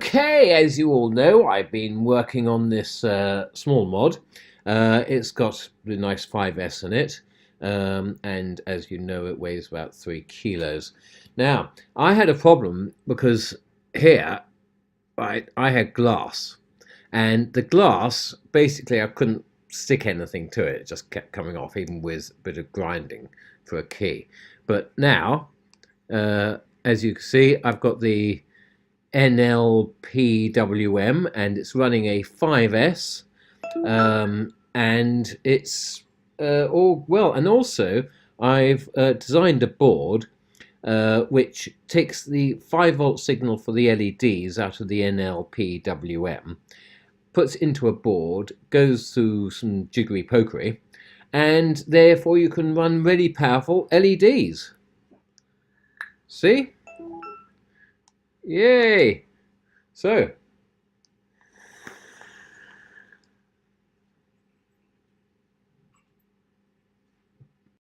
Okay, as you all know, I've been working on this small mod. It's got the nice 5S in it, and as you know, it weighs about 3 kilos. Now, I had a problem because here, I had glass, and the glass, basically, I couldn't stick anything to it. It just kept coming off, even with a bit of grinding for a key. But now, as you can see, I've got the NLPWM and it's running a 5S, and it's all well. And also I've designed a board which takes the 5-volt signal for the LEDs out of the NLPWM, puts it into a board, goes through some jiggery pokery, and therefore you can run really powerful LEDs. See? Yay! So